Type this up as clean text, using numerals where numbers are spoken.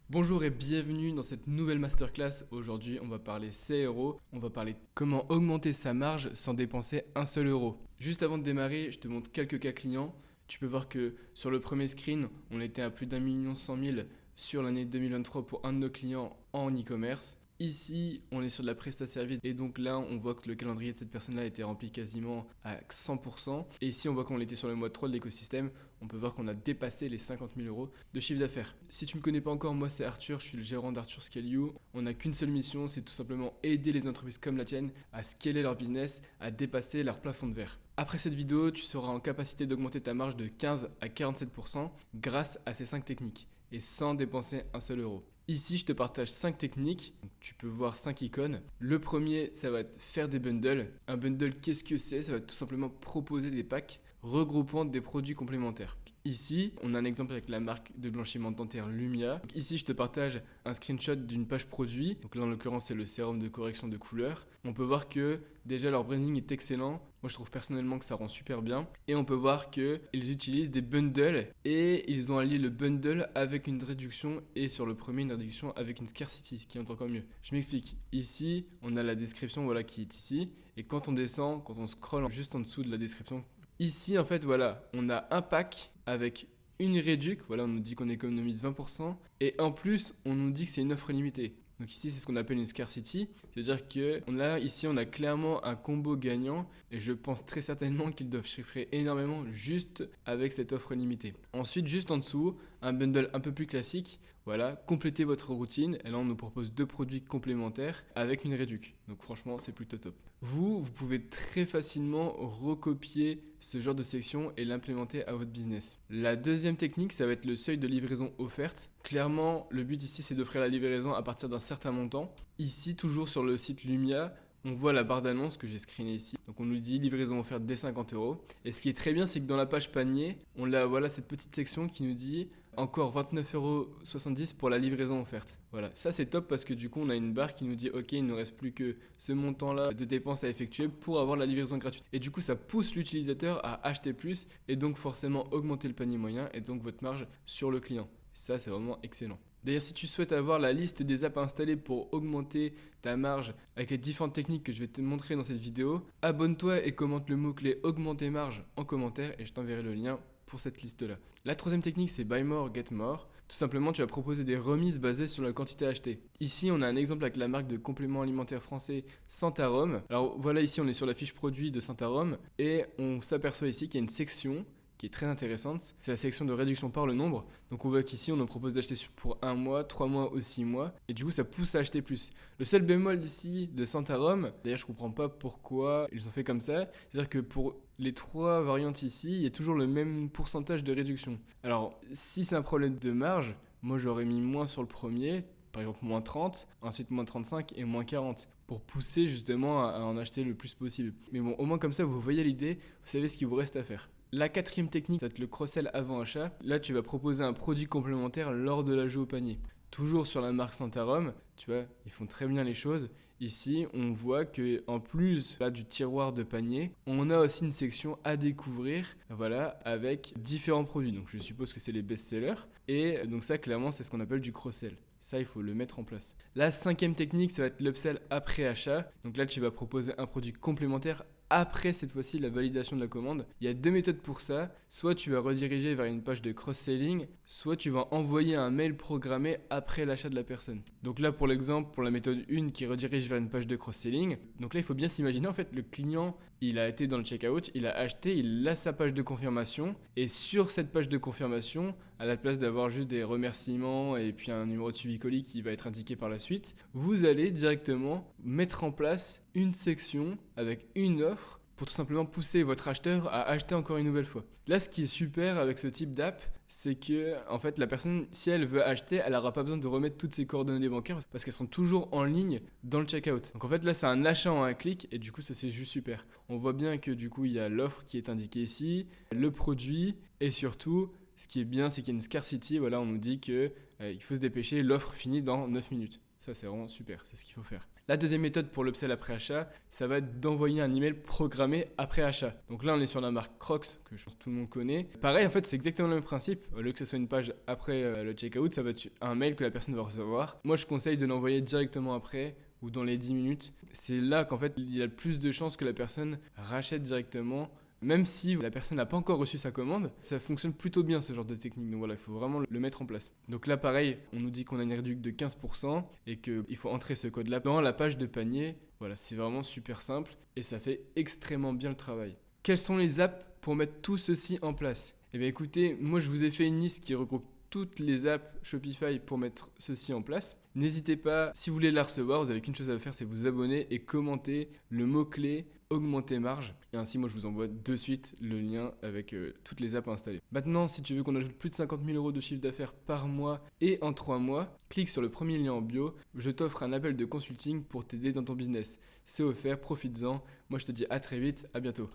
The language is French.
Bonjour et bienvenue dans cette nouvelle masterclass. Aujourd'hui, on va parler CRO, on va parler comment augmenter sa marge sans dépenser un seul euro. Juste avant de démarrer, je te montre quelques cas clients. Tu peux voir que sur le premier screen, on était à plus d'1,1 million sur l'année 2023 pour un de nos clients en e-commerce. Ici, on est sur de la presta-service et donc là, on voit que le calendrier de cette personne-là a été rempli quasiment à 100%. Et ici, on voit qu'on était sur le mois 3 de l'écosystème. On peut voir qu'on a dépassé les 50 000 euros de chiffre d'affaires. Si tu ne me connais pas encore, moi c'est Arthur, je suis le gérant d'Arthur Scale You. On n'a qu'une seule mission, c'est tout simplement aider les entreprises comme la tienne à scaler leur business, à dépasser leur plafond de verre. Après cette vidéo, tu seras en capacité d'augmenter ta marge de 15 à 47% grâce à ces 5 techniques et sans dépenser un seul euro. Ici, je te partage 5 techniques. Tu peux voir 5 icônes. Le premier, ça va être faire des bundles. Un bundle, qu'est-ce que c'est? Ça va tout simplement proposer des packs regroupant des produits complémentaires. Ici, on a un exemple avec la marque de blanchiment dentaire Lumia. Donc ici, je te partage un screenshot d'une page produit. Donc là, en l'occurrence, c'est le sérum de correction de couleur. On peut voir que déjà leur branding est excellent. Moi, je trouve personnellement que ça rend super bien. Et on peut voir qu'ils utilisent des bundles et ils ont allié le bundle avec une réduction et sur le premier, une réduction avec une scarcity, ce qui est encore mieux. Je m'explique. Ici, on a la description voilà, qui est ici. Et quand on descend, quand on scrolle juste en dessous de la description, ici, en fait, voilà, on a un pack avec une réduc. Voilà, on nous dit qu'on économise 20%. Et en plus, on nous dit que c'est une offre limitée. Donc ici, c'est ce qu'on appelle une scarcity. C'est-à-dire que ici, on a clairement un combo gagnant. Et je pense très certainement qu'ils doivent chiffrer énormément juste avec cette offre limitée. Ensuite, juste en dessous, un bundle un peu plus classique. Voilà, complétez votre routine. Et là, on nous propose 2 produits complémentaires avec une réduc. Donc franchement, c'est plutôt top. Vous pouvez très facilement recopier ce genre de section et l'implémenter à votre business. La deuxième technique, ça va être le seuil de livraison offerte. Clairement, le but ici, c'est d'offrir la livraison à partir d'un certain montant. Ici, toujours sur le site Lumia, on voit la barre d'annonce que j'ai screenée ici. Donc on nous dit livraison offerte dès 50 euros. Et ce qui est très bien, c'est que dans la page panier, on a voilà, cette petite section qui nous dit encore 29,70 euros pour la livraison offerte. Voilà, ça c'est top parce que du coup on a une barre qui nous dit ok, il ne reste plus que ce montant-là de dépenses à effectuer pour avoir la livraison gratuite. Et du coup ça pousse l'utilisateur à acheter plus et donc forcément augmenter le panier moyen et donc votre marge sur le client. Ça c'est vraiment excellent. D'ailleurs, si tu souhaites avoir la liste des apps à installer pour augmenter ta marge avec les différentes techniques que je vais te montrer dans cette vidéo, abonne-toi et commente le mot-clé augmenter marge en commentaire et je t'enverrai le lien pour cette liste-là. La troisième technique, c'est Buy More, Get More. Tout simplement, tu vas proposer des remises basées sur la quantité achetée. Ici, on a un exemple avec la marque de compléments alimentaires français Santarom. Alors voilà, ici, on est sur la fiche produit de Santarom et on s'aperçoit ici qu'il y a une section qui est très intéressante, c'est la section de réduction par le nombre. Donc on voit qu'ici on nous propose d'acheter pour 1 mois, 3 mois ou 6 mois, et du coup ça pousse à acheter plus. Le seul bémol ici de Santarom, d'ailleurs je comprends pas pourquoi ils ont fait comme ça, c'est-à-dire que pour les 3 variantes ici, il y a toujours le même pourcentage de réduction. Alors si c'est un problème de marge, moi j'aurais mis moins sur le premier, par exemple moins 30, ensuite moins 35 et moins 40 pour pousser justement à en acheter le plus possible. Mais bon, au moins comme ça vous voyez l'idée, vous savez ce qu'il vous reste à faire. La quatrième technique, ça va être le cross-sell avant achat. Là, tu vas proposer un produit complémentaire lors de l'ajout au panier. Toujours sur la marque Santarom, tu vois, ils font très bien les choses. Ici, on voit que en plus là, du tiroir de panier, on a aussi une section à découvrir, voilà, avec différents produits. Donc, je suppose que c'est les best-sellers. Et donc ça, clairement, c'est ce qu'on appelle du cross-sell. Ça, il faut le mettre en place. La cinquième technique, ça va être l'upsell après achat. Donc là, tu vas proposer un produit complémentaire après cette fois-ci la validation de la commande. Il y a 2 méthodes pour ça. Soit tu vas rediriger vers une page de cross-selling, soit tu vas envoyer un mail programmé après l'achat de la personne. Donc là pour l'exemple, pour la méthode 1 qui redirige vers une page de cross-selling, donc là il faut bien s'imaginer en fait le client, il a été dans le checkout, il a acheté, il a sa page de confirmation et sur cette page de confirmation, à la place d'avoir juste des remerciements et puis un numéro de suivi colis qui va être indiqué par la suite, vous allez directement mettre en place une section avec une offre pour tout simplement pousser votre acheteur à acheter encore une nouvelle fois. Là, ce qui est super avec ce type d'app, c'est que en fait, la personne, si elle veut acheter, elle n'aura pas besoin de remettre toutes ses coordonnées bancaires parce qu'elles sont toujours en ligne dans le checkout. Donc en fait, là, c'est un achat en un clic et du coup, ça c'est juste super. On voit bien que du coup, il y a l'offre qui est indiquée ici, le produit et surtout ce qui est bien, c'est qu'il y a une scarcity. Voilà, on nous dit que il faut se dépêcher, l'offre finit dans 9 minutes. Ça, c'est vraiment super, c'est ce qu'il faut faire. La deuxième méthode pour l'upsell après achat, ça va être d'envoyer un email programmé après achat. Donc là, on est sur la marque Crocs, que je pense que tout le monde connaît. Pareil, en fait, c'est exactement le même principe. Au lieu que ce soit une page après le checkout, ça va être un mail que la personne va recevoir. Moi, je conseille de l'envoyer directement après ou dans les 10 minutes. C'est là qu'en fait, il y a le plus de chances que la personne rachète directement. Même si la personne n'a pas encore reçu sa commande, ça fonctionne plutôt bien ce genre de technique. Donc voilà, il faut vraiment le mettre en place. Donc là, pareil, on nous dit qu'on a une réduction de 15% et qu'il faut entrer ce code-là dans la page de panier. Voilà, c'est vraiment super simple et ça fait extrêmement bien le travail. Quelles sont les apps pour mettre tout ceci en place? Eh bien écoutez, moi je vous ai fait une liste qui regroupe toutes les apps Shopify pour mettre ceci en place. N'hésitez pas, si vous voulez la recevoir, vous n'avez qu'une chose à faire, c'est vous abonner et commenter le mot-clé augmenter marge. Et ainsi, moi, je vous envoie de suite le lien avec toutes les apps à installer. Maintenant, si tu veux qu'on ajoute plus de 50 000 euros de chiffre d'affaires par mois et en 3 mois, clique sur le premier lien en bio. Je t'offre un appel de consulting pour t'aider dans ton business. C'est offert, profites-en. Moi, je te dis à très vite, à bientôt.